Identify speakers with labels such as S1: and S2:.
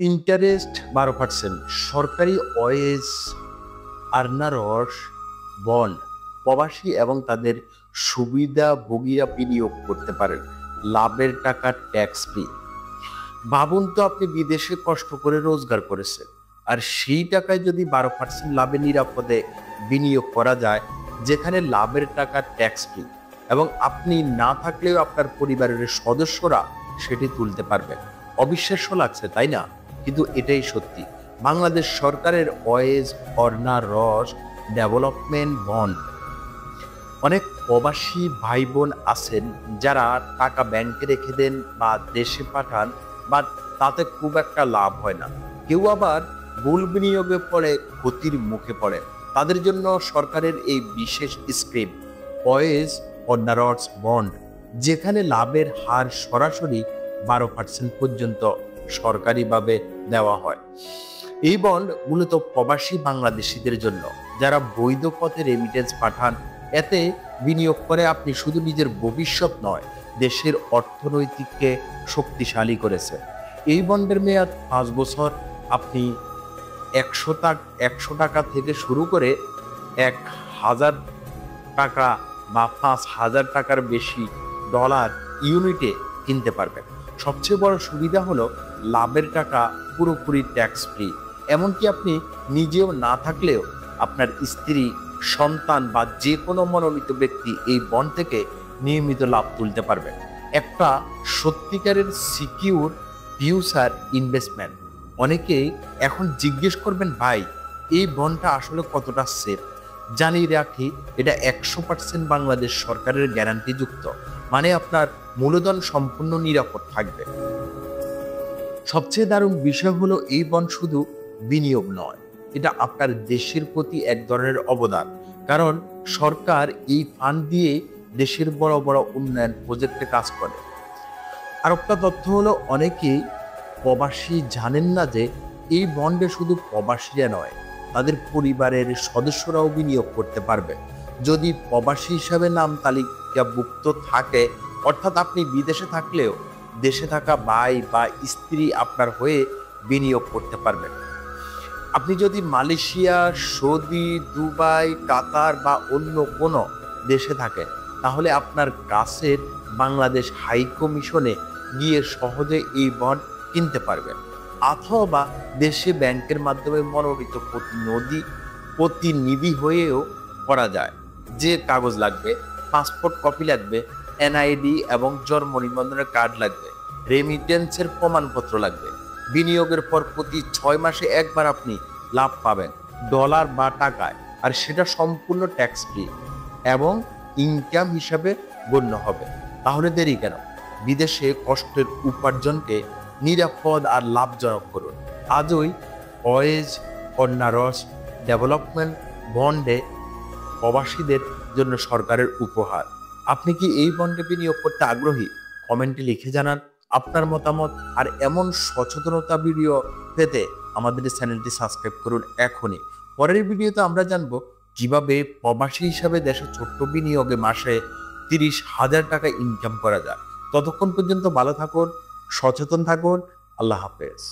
S1: Interest 12%, সরকারি wedge আর্নারস bond প্রবাসী এবং তাদের সুবিধাভোগীরা বিনিয়োগ করতে পারেন। লাভের টাকা ট্যাক্স ফ্রি। ভাবুন তো, আপনি বিদেশে কষ্ট করে রোজগার করেছেন, আর সেই টাকায় যদি 12% লাভে নিরাপদে বিনিয়োগ করা যায়, যেখানে লাভের টাকা ট্যাক্স ফ্রি এবং আপনি না থাকলেও আপনার পরিবারের সদস্যরা সেটি তুলতে পারবেন। অবিশ্বাস্য লাগছে, তাই না? কিন্তু এটাই সত্যি। বাংলাদেশ সরকারের ওয়েজ অর্নারস ডেভেলপমেন্ট বন্ড। অনেক প্রবাসী ভাই বোন আছেন যারা টাকা ব্যাংকে রেখে দেন বা দেশে পাঠান, বা তাতে খুব একটা লাভ হয় না। কেউ আবার ভুল বিনিয়োগে পড়ে ক্ষতির মুখে পড়ে। তাদের জন্য সরকারের এই বিশেষ স্কিম ওয়েজ অর্নারস বন্ড, যেখানে লাভের হার সরাসরি 12% পর্যন্ত সরকারিভাবে দেওয়া হয়। এই বন্ড মূলত প্রবাসী বাংলাদেশিদের জন্য, যারা বৈধ পথে রেমিটেন্স পাঠান। এতে বিনিয়োগ করে আপনি শুধু নিজের ভবিষ্যৎ নয়, দেশের অর্থনৈতিককে শক্তিশালী করেছে। এই বন্ডের মেয়াদ 5 বছর। আপনি 100 টাকা থেকে শুরু করে 1000 টাকা বা 5000 টাকার বেশি ডলার ইউনিটে কিনতে পারবেন। সবচেয়ে বড় সুবিধা হলো লাভের টাকা পুরোপুরি ট্যাক্স ফ্রি। এমনকি আপনি নিজেও না থাকলেও আপনার স্ত্রী, সন্তান বা যে কোনো মনোনীত ব্যক্তি এই বন্ড থেকে নিয়মিত লাভ তুলতে পারবেন। একটা সত্যিকারের সিকিউর ফিউচার ইনভেস্টমেন্ট। অনেকেই এখন জিজ্ঞেস করবেন, ভাই এই বন্ডটা আসলে কতটা সেফ? জানিয়ে রাখি, এটা 100% বাংলাদেশ সরকারের গ্যারান্টিযুক্ত, মানে আপনার মূলধন সম্পূর্ণ নিরাপদ থাকবে। সবচেয়ে দারুণ বিষয় হলো, এই বন্ড শুধু বিনিয়োগ নয়, এটা আপনার দেশের প্রতি এক ধরনের অবদান। কারণ সরকার এই ফান্ড দিয়ে দেশের বড় বড় উন্নয়ন প্রজেক্টে কাজ করে। আর একটা তথ্য হলো, অনেকেই প্রবাসী জানেন না যে এই বন্ডে শুধু প্রবাসীরা নয়, তাদের পরিবারের সদস্যরাও বিনিয়োগ করতে পারবে। যদি প্রবাসী হিসাবে নাম তালিকাভুক্ত থাকে, অর্থাৎ আপনি বিদেশে থাকলেও দেশে থাকা ভাই বা স্ত্রী আপনার হয়ে বিনিয়োগ করতে পারবেন। আপনি যদি মালয়েশিয়া, সৌদি, দুবাই, কাতার বা অন্য কোনো দেশে থাকেন, তাহলে আপনার কাছের বাংলাদেশ হাই কমিশনে গিয়ে সহজে এই বন্ড কিনতে পারবেন। অথবা দেশে ব্যাংকের মাধ্যমে মনোনীত প্রতিনিধি হয়েও করা যায়। যে কাগজ লাগবে, পাসপোর্ট কপি লাগবে, এনআইডি এবং জন্ম নিবন্ধনের কার্ড লাগবে, রেমিটেন্সের প্রমাণপত্র লাগবে। বিনিয়োগের পর প্রতি 6 মাসে একবার আপনি লাভ পাবেন, ডলার বা টাকায়, আর সেটা সম্পূর্ণ ট্যাক্স ফ্রি এবং ইনকাম হিসাবে গণ্য হবে। তাহলে দেরি কেন? বিদেশে কষ্টের উপার্জনকে নিরাপদ আর লাভজনক করুন। আজই ওয়েজ অর্নারস ডেভেলপমেন্ট বন্ডে প্রবাসীদের জন্য সরকারের উপহার। আপনি কি এই বন্ডে বিনিয়োগ করতে আগ্রহী? কমেন্টে লিখে জানান আপনার মতামত। আর এমন সচেতনতা ভিডিও পেতে আমাদের চ্যানেলটি সাবস্ক্রাইব করুন এখনই। পরের ভিডিওতে আমরা জানবো কিভাবে প্রবাসী হিসাবে দেশে ছোট্ট বিনিয়োগে মাসে 30,000 টাকা ইনকাম করা যায়। ততক্ষণ পর্যন্ত ভালো থাকুন, সচেতন থাকুন। আল্লাহ হাফেজ।